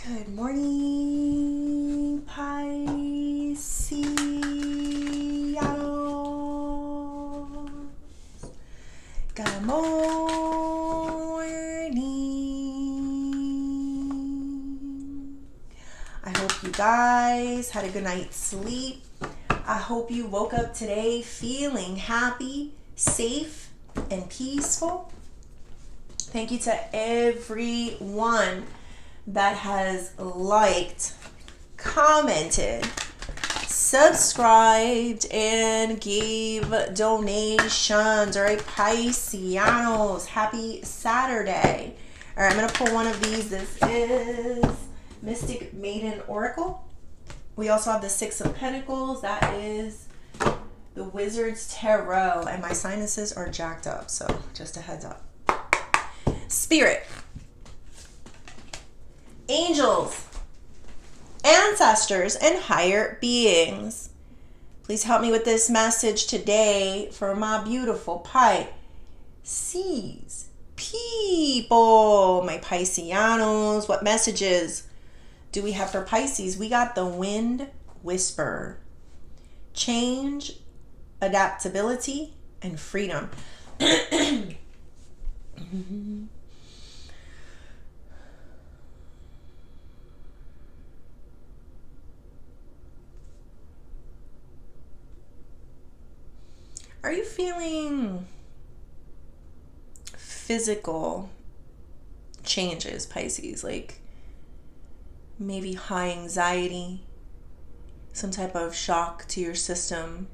Good morning, Pisces. Good morning. I hope you guys had a good night's sleep. I hope you woke up today feeling happy, safe, and peaceful. Thank you to everyone that has liked, commented, subscribed, and gave donations. All right, Pisceanos, happy Saturday. All right, I'm going to pull one of these. This is Mystic Maiden Oracle. We also have the Six of Pentacles. That is the Wizard's Tarot. And my sinuses are jacked up, so just a heads up. Spirit, angels, ancestors, and higher beings, please help me with this message today for my beautiful Pisces people, my Pisceanos. What messages do we have for Pisces? We got the Wind Whisperer. Change, adaptability, and freedom. Are you feeling physical changes, Pisces? Like maybe high anxiety, some type of shock to your system,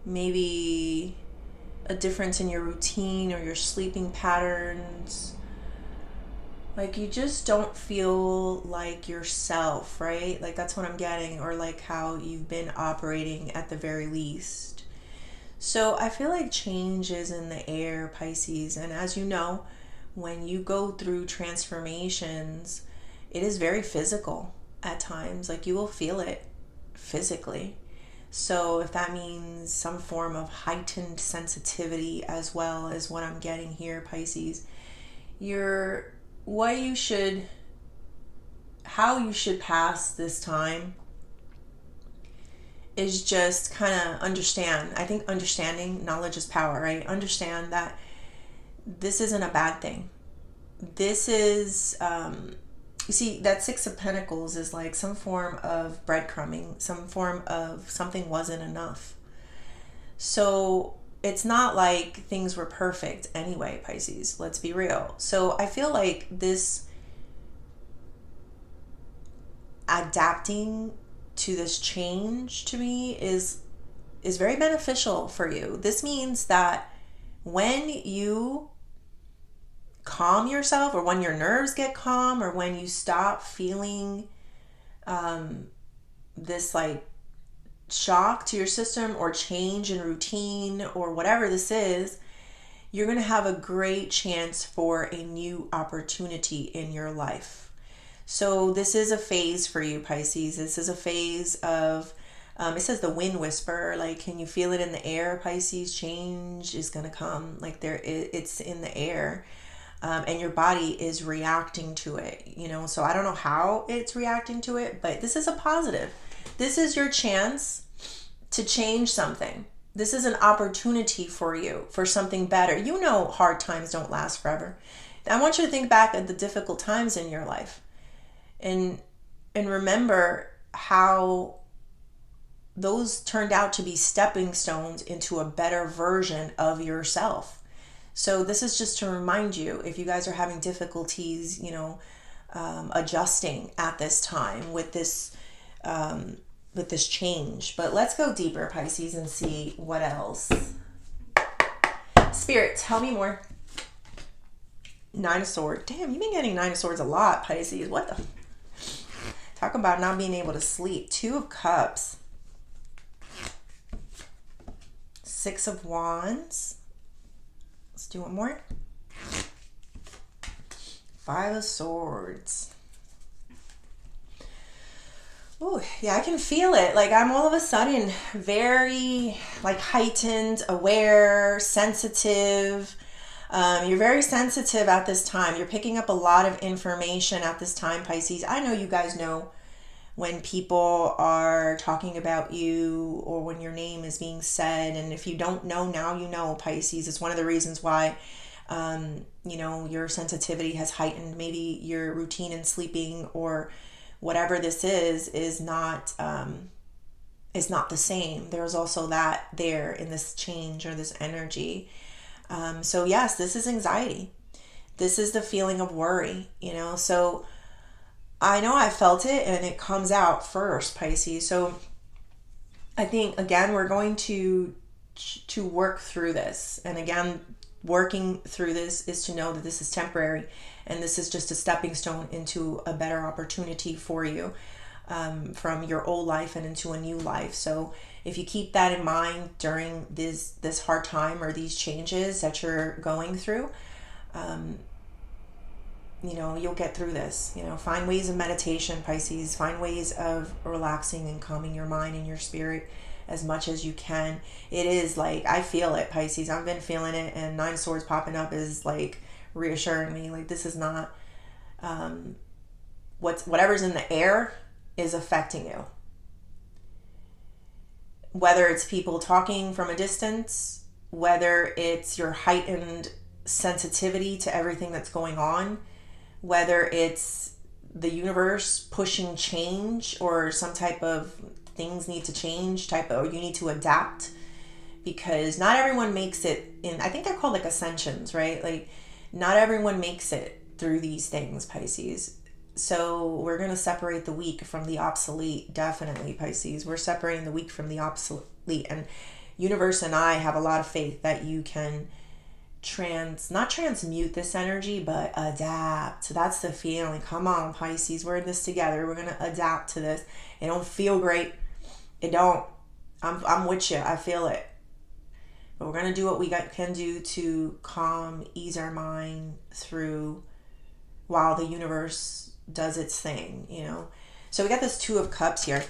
maybe a difference in your routine or your sleeping patterns. Like you just don't feel like yourself, right? Like that's what I'm getting, or like how you've been operating at the very least. So I feel like change is in the air, Pisces. And as you know, when you go through transformations, it is very physical at times. Like you will feel it physically. So if that means some form of heightened sensitivity as well as what I'm getting here, Pisces, how you should pass this time is just kind of understand. I think understanding, knowledge is power, right? Understand that this isn't a bad thing. This is, you see, that Six of Pentacles is like some form of breadcrumbing, some form of something wasn't enough. So it's not like things were perfect anyway, Pisces. Let's be real. So I feel like this adapting to this change to me is very beneficial for you. This means that when you calm yourself, or when your nerves get calm, or when you stop feeling this like shock to your system or change in routine or whatever this is, you're going to have a great chance for a new opportunity in your life. So this is a phase for you, Pisces. This is a phase of, it says the Wind Whisperer. Like, can you feel it in the air, Pisces? Change is going to come. Like it's in the air. And your body is reacting to it, you know? So I don't know how it's reacting to it, but this is a positive. This is your chance to change something. This is an opportunity for you for something better. You know, hard times don't last forever. I want you to think back at the difficult times in your life. And remember how those turned out to be stepping stones into a better version of yourself. So this is just to remind you, if you guys are having difficulties, you know, adjusting at this time with this change. But let's go deeper, Pisces, and see what else. Spirit, tell me more. Nine of Swords. Damn, you've been getting Nine of Swords a lot, Pisces. What the... Talk about not being able to sleep. Two of Cups. Six of Wands. Let's do one more. Five of Swords. Oh, yeah, I can feel it. Like I'm all of a sudden very like heightened, aware, sensitive. You're very sensitive at this time. You're picking up a lot of information at this time, Pisces. I know you guys know when people are talking about you or when your name is being said. And if you don't know, now you know, Pisces. It's one of the reasons why, your sensitivity has heightened. Maybe your routine in sleeping or whatever this is not the same. There's also that there in this change or this energy. So yes, this is anxiety. This is the feeling of worry, So I know I felt it and it comes out first, Pisces. So I think, again, we're going to work through this. And again, working through this is to know that this is temporary and this is just a stepping stone into a better opportunity for you, from your old life and into a new life. So if you keep that in mind during this hard time or these changes that you're going through, you'll get through this. Find ways of meditation, Pisces. Find ways of relaxing and calming your mind and your spirit as much as you can. It is like, I feel it, Pisces. I've been feeling it, and Nine Swords popping up is like reassuring me. Like, this is not, whatever's in the air is affecting you. Whether it's people talking from a distance, whether it's your heightened sensitivity to everything that's going on, whether it's the universe pushing change or some type of things need to change or you need to adapt, because not everyone makes it in. I think they're called like ascensions, right? Like, not everyone makes it through these things, Pisces. So we're going to separate the weak from the obsolete. Definitely, Pisces. We're separating the weak from the obsolete, and universe and I have a lot of faith that you can not transmute this energy, but adapt. So that's the feeling. Come on, Pisces, we're in this together. We're gonna adapt to this. It don't feel great. It don't. I'm with you. I feel it. But we're gonna do what we can do to ease our mind through while the universe does its thing. So we got this Two of Cups here.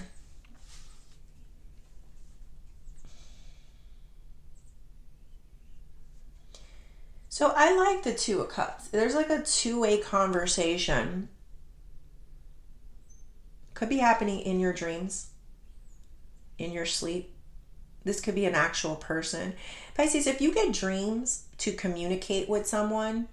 So I like the Two of Cups. There's like a two-way conversation. Could be happening in your dreams, in your sleep. This could be an actual person. Pisces, if you get dreams to communicate with someone,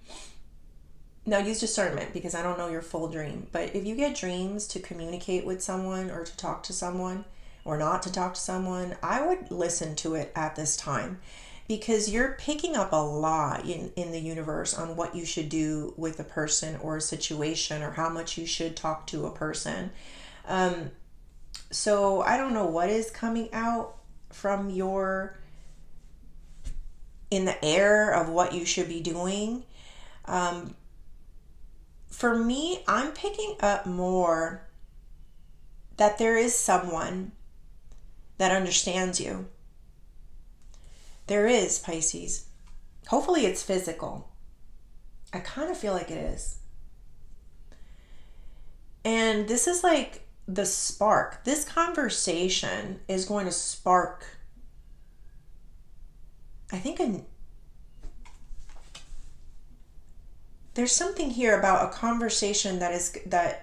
now use discernment because I don't know your full dream. But if you get dreams to communicate with someone or to talk to someone or not to talk to someone, I would listen to it at this time. Because you're picking up a lot in the universe on what you should do with a person or a situation or how much you should talk to a person. So I don't know what is coming out from in the air of what you should be doing. For me, I'm picking up more that there is someone that understands you. There is, Pisces. Hopefully it's physical. I kind of feel like it is. And this is like the spark. This conversation is going to spark, I think, there's something here about a conversation that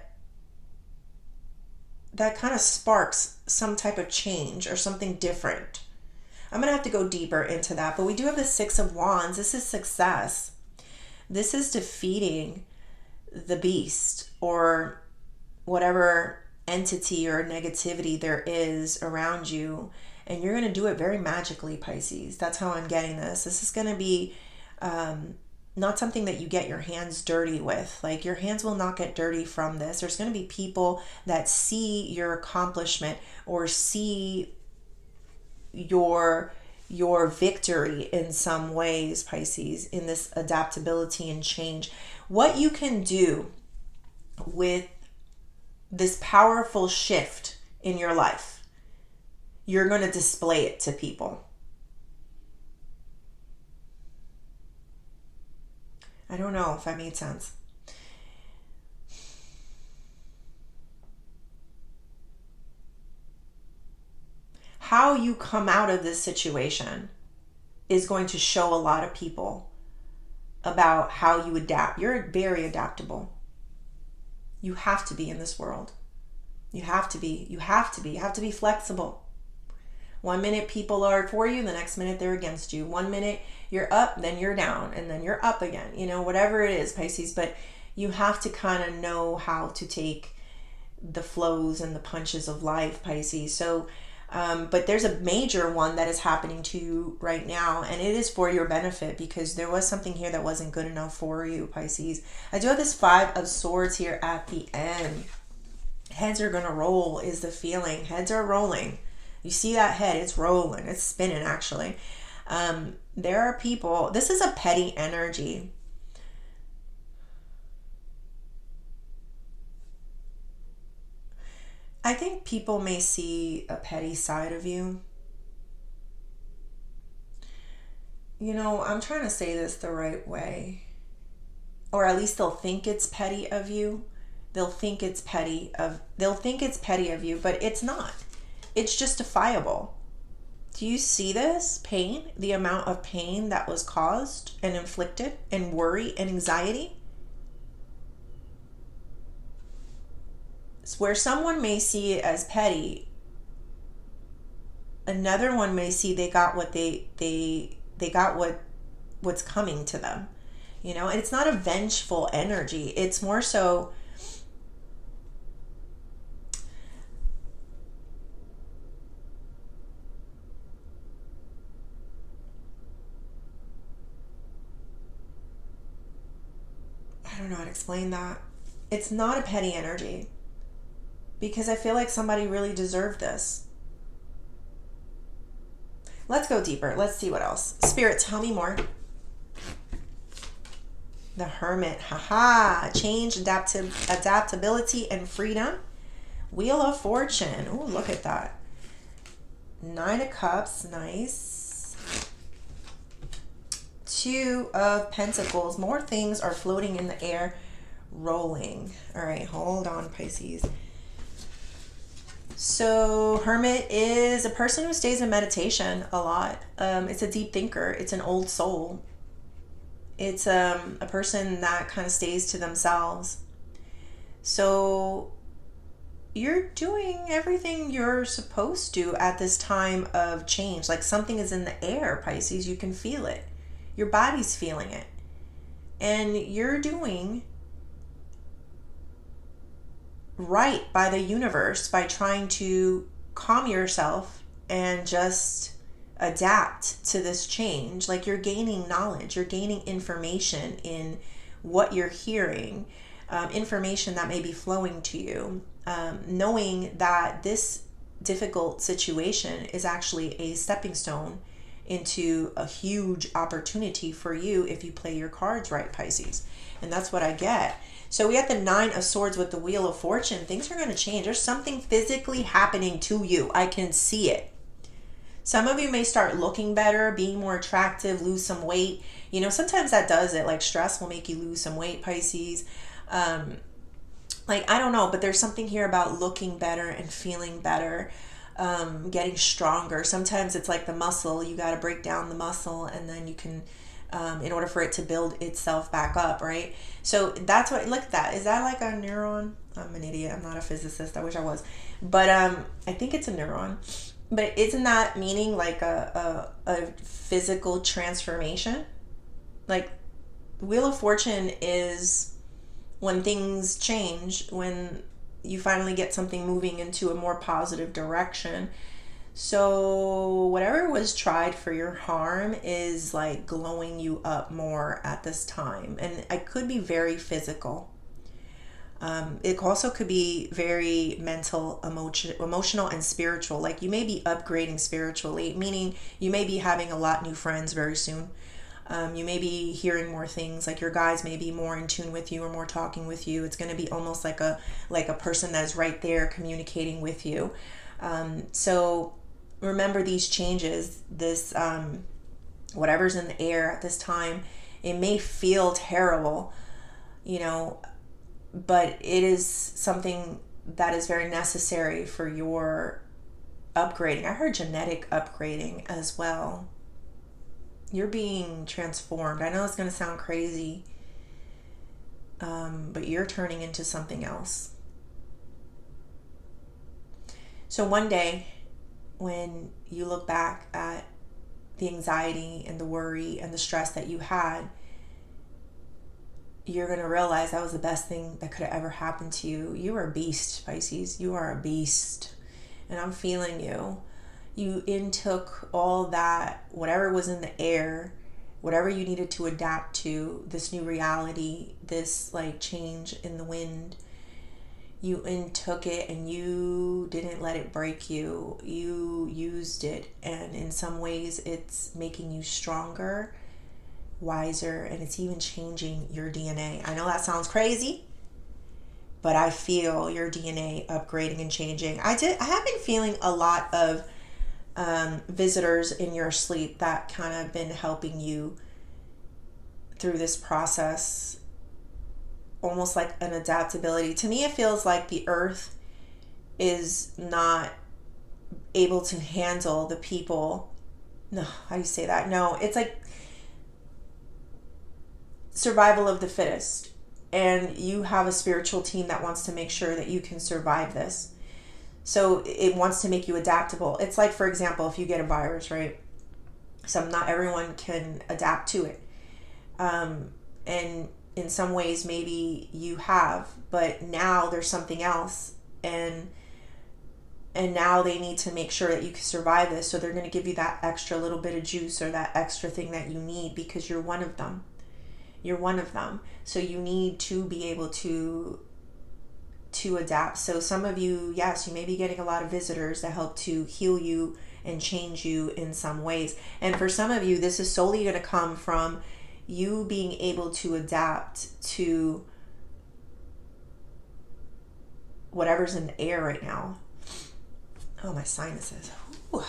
kind of sparks some type of change or something different. I'm going to have to go deeper into that, but we do have the Six of Wands. This is success. This is defeating the beast or whatever entity or negativity there is around you, and you're going to do it very magically, Pisces. That's how I'm getting this. This is going to be not something that you get your hands dirty with. Like, your hands will not get dirty from this. There's going to be people that see your accomplishment or see your victory in some ways, Pisces, in this adaptability and change. What you can do with this powerful shift in your life, you're going to display it to people. I don't know if that made sense. How you come out of this situation is going to show a lot of people about how you adapt. You're very adaptable. You have to be in this world. You have to be. You have to be. You have to be flexible. One minute people are for you, the next minute they're against you. One minute you're up, then you're down, and then you're up again. Whatever it is, Pisces. But you have to kind of know how to take the flows and the punches of life, Pisces. So, but there's a major one that is happening to you right now, and it is for your benefit because there was something here that wasn't good enough for you, Pisces. I do have this 5 of Swords here at the end. Heads are gonna roll is the feeling. Heads are rolling. You see that head, it's rolling, it's spinning actually. There are people, this is a petty energy. I think people may see a petty side of you. I'm trying to say this the right way. Or at least they'll think it's petty of you. They'll think it's petty of you, but it's not. It's justifiable. Do you see this pain? The amount of pain that was caused and inflicted, and worry and anxiety? It's where someone may see it as petty, another one may see they got what they got what's coming to them. And it's not a vengeful energy. It's more so I don't know how to explain that. It's not a petty energy because I feel like somebody really deserved this. Let's go deeper. Let's see what else. Spirit, tell me more. The Hermit. Haha. Change, adaptability, and freedom. Wheel of Fortune. Oh, look at that. 9 of Cups. Nice. 2 of Pentacles. More things are floating in the air, rolling. All right, hold on, Pisces. So Hermit is a person who stays in meditation a lot. It's a deep thinker. It's an old soul. It's a person that kind of stays to themselves. So you're doing everything you're supposed to at this time of change. Like something is in the air, Pisces. You can feel it. Your body's feeling it. And you're doing right by the universe by trying to calm yourself and just adapt to this change. Like you're gaining knowledge, you're gaining information in what you're hearing, information that may be flowing to you, knowing that this difficult situation is actually a stepping stone into a huge opportunity for you if you play your cards right, Pisces. And that's what I get. So we have the 9 of Swords with the Wheel of Fortune. Things are going to change. There's something physically happening to you. I can see it. Some of you may start looking better, being more attractive, lose some weight. Sometimes that does it. Like stress will make you lose some weight, Pisces. I don't know, but there's something here about looking better and feeling better, getting stronger. Sometimes it's like the muscle. You got to break down the muscle and then you can, in order for it to build itself back up, right? So that's what, look at that. Is that like a neuron? I'm an idiot. I'm not a physicist. I wish I was. But I think it's a neuron. But isn't that meaning like a physical transformation? Like Wheel of Fortune is when things change, when you finally get something moving into a more positive direction. So whatever was tried for your harm is like glowing you up more at this time. And it could be very physical. It also could be very mental, emotional, and spiritual. Like you may be upgrading spiritually, meaning you may be having a lot new friends very soon. You may be hearing more things, like your guides may be more in tune with you or more talking with you. It's going to be almost like a person that's right there communicating with you. So remember these changes, this whatever's in the air at this time, it may feel terrible, but it is something that is very necessary for your upgrading. I heard genetic upgrading as well. You're being transformed. I know it's going to sound crazy, but you're turning into something else. So one day, when you look back at the anxiety and the worry and the stress that you had, you're going to realize that was the best thing that could have ever happened to you. You are a beast, Pisces. You are a beast. And I'm feeling you. You intook all that, whatever was in the air, whatever you needed to adapt to, this new reality, this like change in the wind. You intook it and you didn't let it break you. You used it, and in some ways it's making you stronger, wiser, and it's even changing your DNA. I know that sounds crazy, but I feel your DNA upgrading and changing. I have been feeling a lot of visitors in your sleep that kind of been helping you through this process, almost like an adaptability. To me, it feels like the earth is not able to handle the people. No, how do you say that? No, it's like survival of the fittest. And you have a spiritual team that wants to make sure that you can survive this. So it wants to make you adaptable. It's like, for example, if you get a virus, right? Not everyone can adapt to it. And in some ways, maybe you have, but now there's something else. And now they need to make sure that you can survive this. So they're going to give you that extra little bit of juice or that extra thing that you need because you're one of them. You're one of them. So you need to be able to adapt. So some of you, yes, you may be getting a lot of visitors that help to heal you and change you in some ways. And for some of you, this is solely going to come from you being able to adapt to whatever's in the air right now. Oh, my sinuses. Ooh.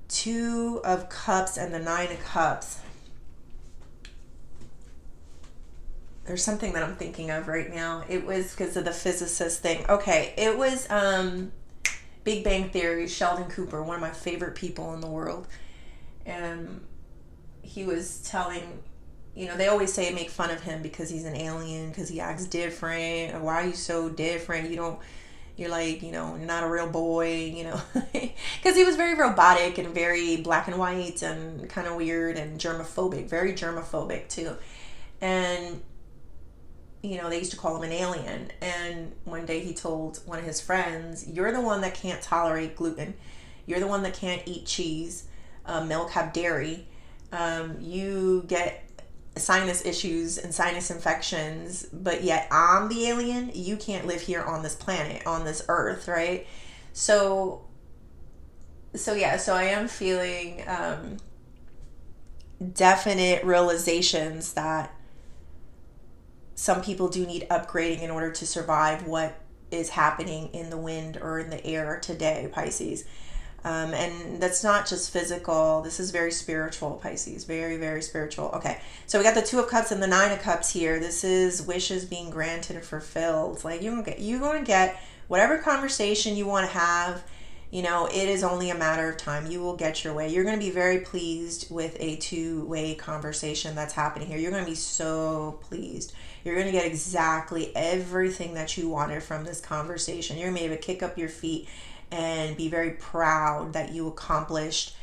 2 of Cups and the 9 of Cups. There's something that I'm thinking of right now. It was because of the physicist thing. Okay, it was Big Bang Theory, Sheldon Cooper, one of my favorite people in the world. And he was telling, they always say make fun of him because he's an alien, because he acts different. Or why are you so different? You're like, you're not a real boy, because he was very robotic and very black and white and kind of weird and germophobic, very germophobic too. And they used to call him an alien. And one day he told one of his friends, you're the one that can't tolerate gluten. You're the one that can't eat cheese, milk, have dairy. You get sinus issues and sinus infections, but yet I'm the alien. You can't live here on this planet, on this earth, right? So I am feeling definite realizations that some people do need upgrading in order to survive what is happening in the wind or in the air today, Pisces. And that's not just physical. This is very spiritual, Pisces. Very, very spiritual. Okay, so we got the 2 of Cups and the 9 of Cups here. This is wishes being granted and fulfilled. Like you're going to get whatever conversation you want to have. It is only a matter of time. You will get your way. You're going to be very pleased with a 2-way conversation that's happening here. You're going to be so pleased. You're going to get exactly everything that you wanted from this conversation. You're going to be able to kick up your feet and be very proud that you accomplished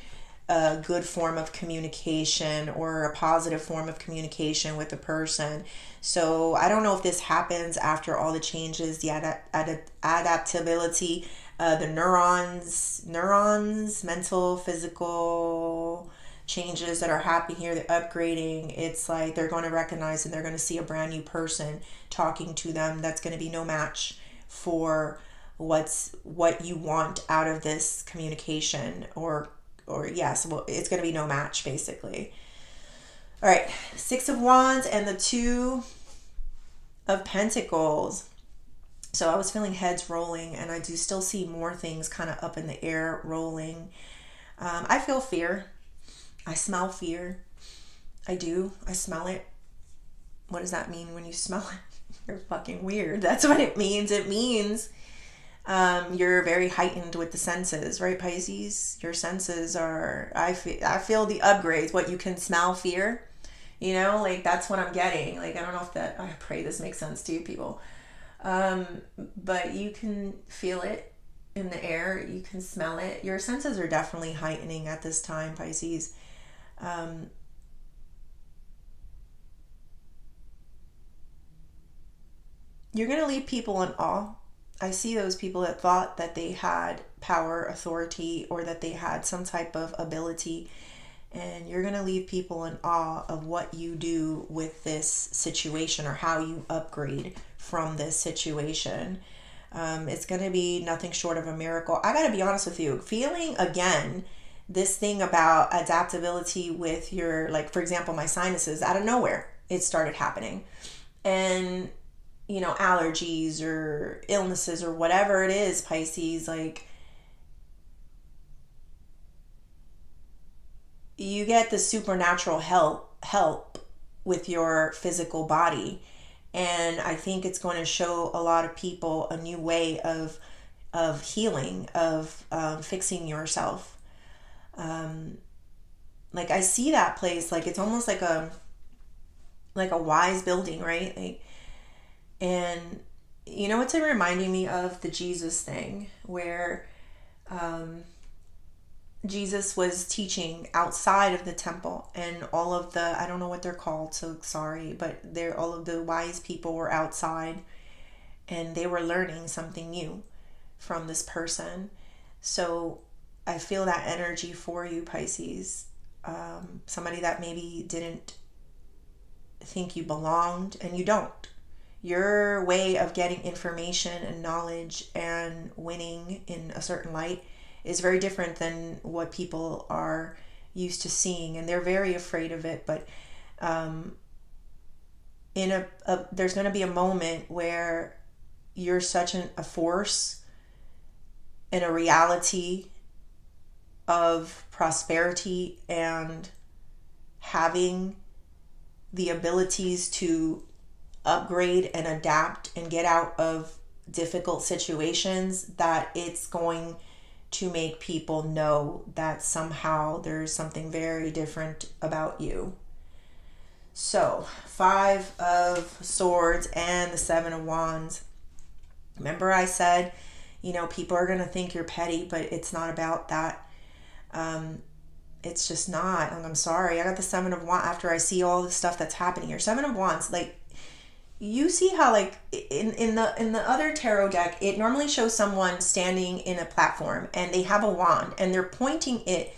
a good form of communication or a positive form of communication with a person. So I don't know if this happens after all the changes, the adaptability, the neurons, mental, physical changes that are happening here, the upgrading. It's like they're going to recognize and they're going to see a brand new person talking to them that's going to be no match for what you want out of this communication, or yes, well, it's going to be no match basically. All right, 6 of Wands and the 2 of Pentacles. So I was feeling heads rolling, and I do still see more things kind of up in the air rolling. I feel fear. I smell fear. I do. I smell it. What does that mean when you smell it? You're fucking weird. That's what it means. It means You're very heightened with the senses, right, Pisces? Your senses are, I feel the upgrades, what you can smell fear, like that's what I'm getting. Like, I don't know if that, I pray this makes sense to you people. Um, but you can feel it in the air, you can smell it. Your senses are definitely heightening at this time, Pisces. Um, you're going to leave people in awe. I see those people that thought that they had power, authority, or that they had some type of ability, and you're going to leave people in awe of what you do with this situation or how you upgrade from this situation. It's going to be nothing short of a miracle. I got to be honest with you, feeling again this thing about adaptability with your, like, for example, my sinuses, out of nowhere, it started happening. And allergies or illnesses or whatever it is, Pisces, like, you get the supernatural help with your physical body. And I think it's going to show a lot of people a new way of healing, of fixing yourself. Like, I see that place, like it's almost like a wise building, right? Like, and it's reminding me of the Jesus thing where Jesus was teaching outside of the temple, and all of the, I don't know what they're called, so sorry, but they're, all of the wise people were outside and they were learning something new from this person. So I feel that energy for you, Pisces. Somebody that maybe didn't think you belonged, and you don't. Your way of getting information and knowledge and winning in a certain light is very different than what people are used to seeing, and they're very afraid of it. But there's going to be a moment where you're such a force and a reality of prosperity and having the abilities to upgrade and adapt and get out of difficult situations, that it's going to make people know that somehow there's something very different about you. So, 5 of Swords and the 7 of Wands. Remember I said, people are going to think you're petty, but it's not about that. It's just not. I'm sorry. I got the 7 of Wands after I see all the stuff that's happening here. 7 of Wands, like, you see how, like, in the other tarot deck, it normally shows someone standing in a platform and they have a wand and they're pointing it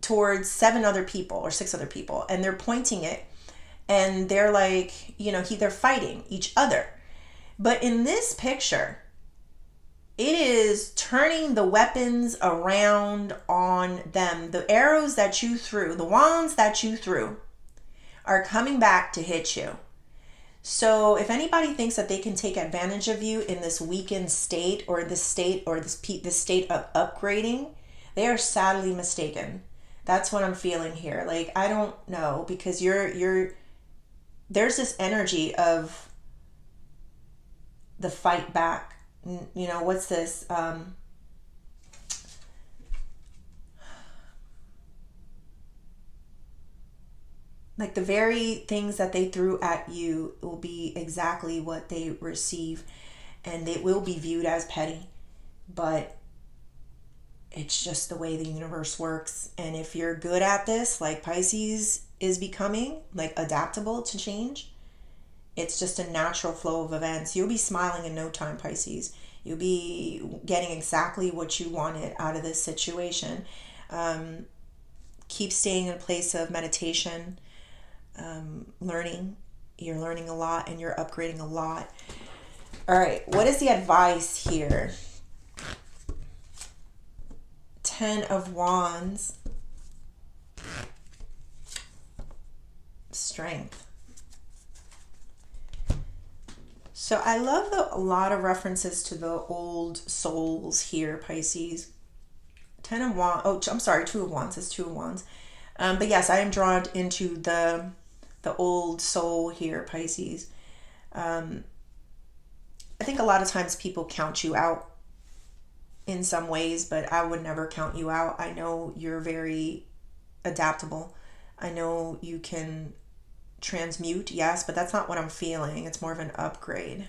towards 7 other people or 6 other people, and they're pointing it and they're like, they're fighting each other. But in this picture, it is turning the weapons around on them. The arrows that you threw, the wands that you threw, are coming back to hit you. So if anybody thinks that they can take advantage of you in this weakened state, or this state, or this state of upgrading, they are sadly mistaken. That's what I'm feeling here. Like, I don't know, because there's this energy of the fight back. What's this? Like, the very things that they threw at you will be exactly what they receive, and it will be viewed as petty, but it's just the way the universe works. And if you're good at this, like Pisces is becoming, like, adaptable to change, it's just a natural flow of events. You'll be smiling in no time, Pisces. You'll be getting exactly what you wanted out of this situation. Keep staying in a place of meditation, learning. You're learning a lot and you're upgrading a lot. All right, what is the advice here? 10 of Wands. Strength. So I love a lot of references to the old souls here, Pisces. 10 of Wands. Oh, I'm sorry, 2 of Wands. It's 2 of Wands. But yes, I am drawn into the old soul here, Pisces. I think a lot of times people count you out in some ways, but I would never count you out. I know you're very adaptable. I know you can transmute, yes, but that's not what I'm feeling. It's more of an upgrade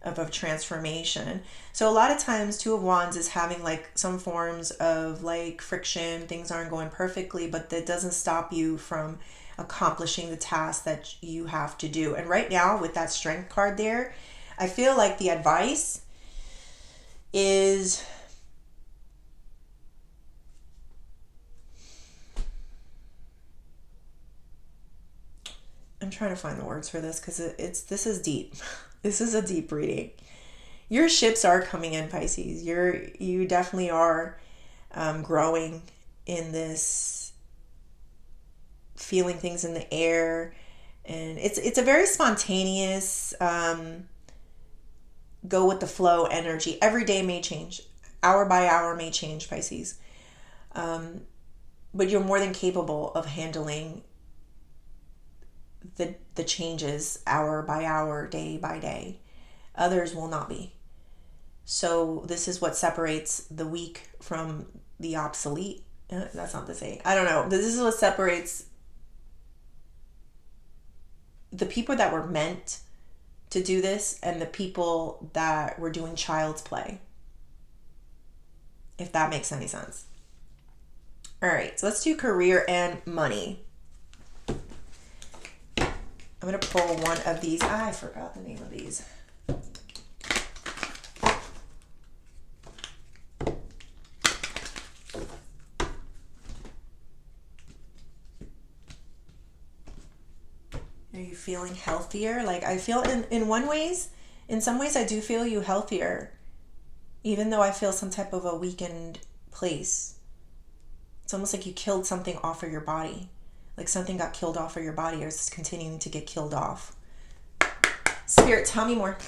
of a transformation. So a lot of times Two of Wands is having like some forms of like friction. Things aren't going perfectly, but that doesn't stop you from accomplishing the task that you have to do. And right now with that Strength card there, I feel like the advice is I'm trying to find the words for this because this is deep. This is a deep reading. Your ships are coming in, Pisces. You definitely are growing in this, feeling things in the air, and it's a very spontaneous, go with the flow energy. Every day may change, hour by hour may change, Pisces. But you're more than capable of handling the changes hour by hour, day by day. Others will not be. So this is what separates the weak from the obsolete. That's not the saying. I don't know. This is what separates the people that were meant to do this and the people that were doing child's play. If that makes any sense. All right, so let's do career and money. I'm going to pull one of these. I forgot the name of these. Are you feeling healthier? Like I feel in some ways I do feel you healthier. Even though I feel some type of a weakened place. It's almost like you killed something off of your body. Like something got killed off of your body or is continuing to get killed off. Spirit, tell me more.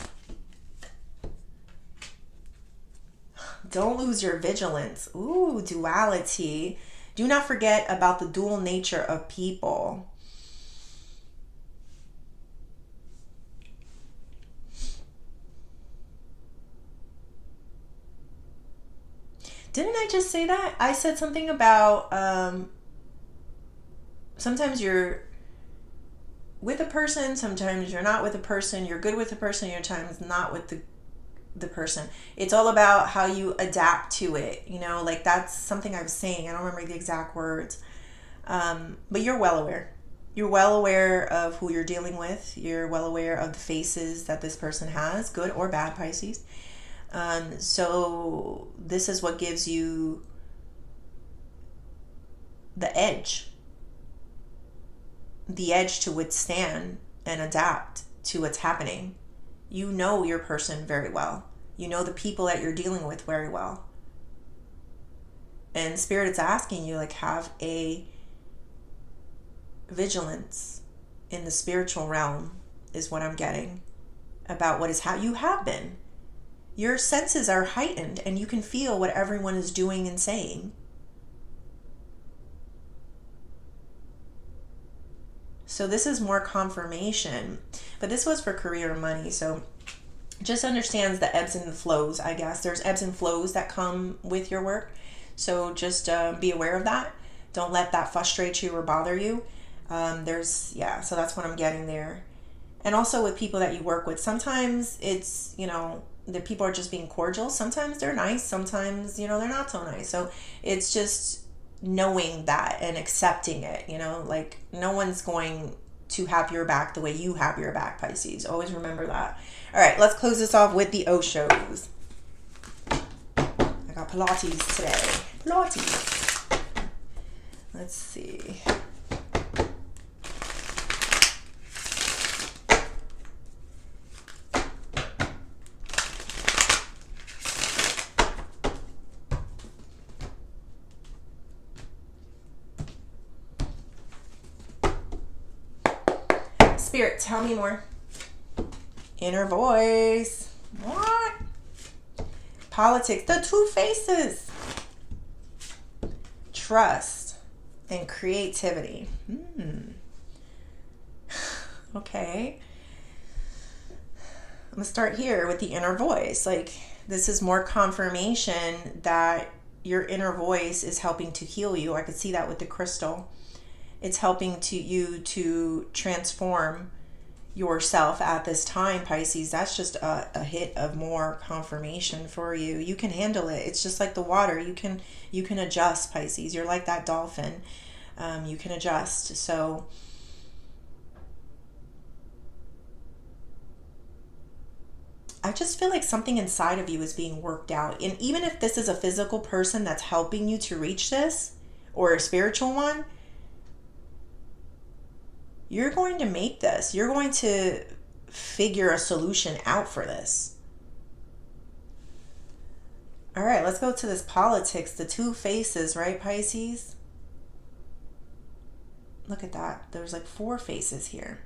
Don't lose your vigilance. Ooh, duality. Do not forget about the dual nature of people. Didn't I just say that? I said something about sometimes you're with a person, sometimes you're not with a person, you're good with a person, your time's not with the person. It's all about how you adapt to it, you know, like that's something I was saying. I don't remember the exact words. But you're well aware. You're well aware of who you're dealing with. You're well aware of the faces that this person has, good or bad, Pisces. So this is what gives you the edge to withstand and adapt to what's happening. You know your person very well. You know the people that you're dealing with very well. And Spirit is asking you, like, have a vigilance in the spiritual realm is what I'm getting about what is how you have been. Your senses are heightened and you can feel what everyone is doing and saying. So this is more confirmation, but this was for career and money. So just understands the ebbs and the flows, I guess. There's ebbs and flows that come with your work. So just be aware of that. Don't let that frustrate you or bother you. So that's what I'm getting there. And also with people that you work with, sometimes it's, the people are just being cordial. Sometimes they're nice. Sometimes, they're not so nice. So it's just knowing that and accepting it, like no one's going to have your back the way you have your back, Pisces. Always remember that. All right, let's close this off with the Oshos. I got Pilates today. Pilates. Let's see. Spirit, tell me more. Inner voice. What? Politics. The two faces. Trust and creativity. Okay. gonna start here with the inner voice. Like, this is more confirmation that your inner voice is helping to heal you. I could see that with the crystal. It's helping you to transform yourself at this time, Pisces. That's just a hit of more confirmation for you. You can handle it. It's just like the water. You can adjust, Pisces. You're like that dolphin. You can adjust. So I just feel like something inside of you is being worked out. And even if this is a physical person that's helping you to reach this, or a spiritual one, you're going to make this. You're going to figure a solution out for this. All right, let's go to this politics. The two faces, right, Pisces? Look at that. There's like 4 faces here.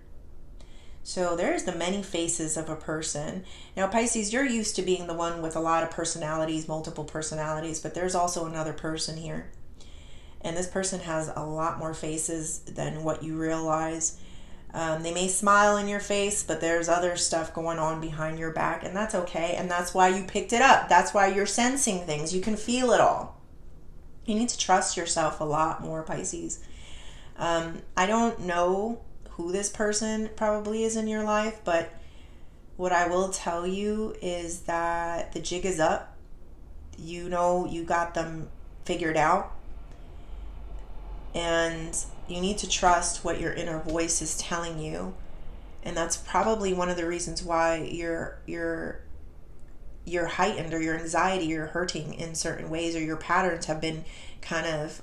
So there's the many faces of a person. Now, Pisces, you're used to being the one with a lot of personalities, multiple personalities, but there's also another person here. And this person has a lot more faces than what you realize. They may smile in your face, but there's other stuff going on behind your back, and that's okay. And that's why you picked it up. That's why you're sensing things. You can feel it all. You need to trust yourself a lot more, Pisces. I don't know who this person probably is in your life, but what I will tell you is that the jig is up. You know you got them figured out. And you need to trust what your inner voice is telling you. And that's probably one of the reasons why you're heightened, or your anxiety, you're hurting in certain ways, or your patterns have been kind of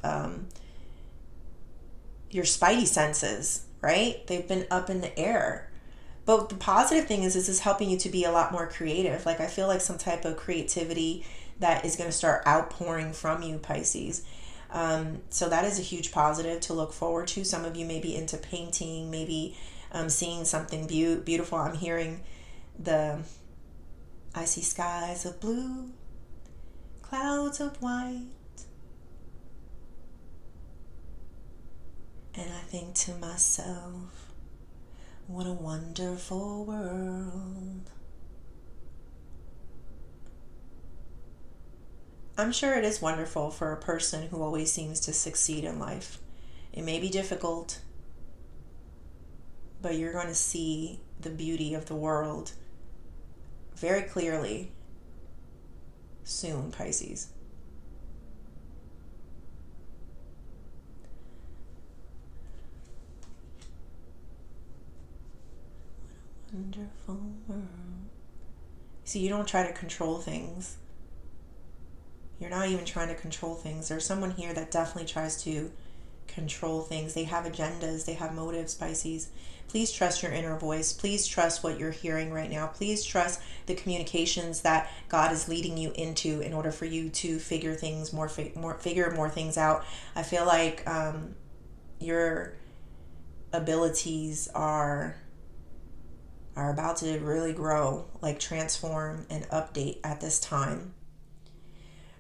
your spidey senses, right? They've been up in the air. But the positive thing is this is helping you to be a lot more creative. Like, I feel like some type of creativity that is going to start outpouring from you, Pisces. So that is a huge positive to look forward to. Some of you may be into painting, maybe seeing something beautiful. I'm hearing I see skies of blue, clouds of white, and I think to myself, what a wonderful world. I'm sure it is wonderful for a person who always seems to succeed in life. It may be difficult, but you're going to see the beauty of the world very clearly soon, Pisces. What a wonderful world. See, you don't try to control things. You're not even trying to control things. There's someone here that definitely tries to control things. They have agendas. They have motives, Pisces. Please trust your inner voice. Please trust what you're hearing right now. Please trust the communications that God is leading you into in order for you to figure things figure more things out. I feel like your abilities are about to really grow, like transform and update at this time.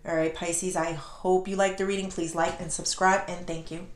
All right, Pisces, I hope you liked the reading. Please like and subscribe, and thank you.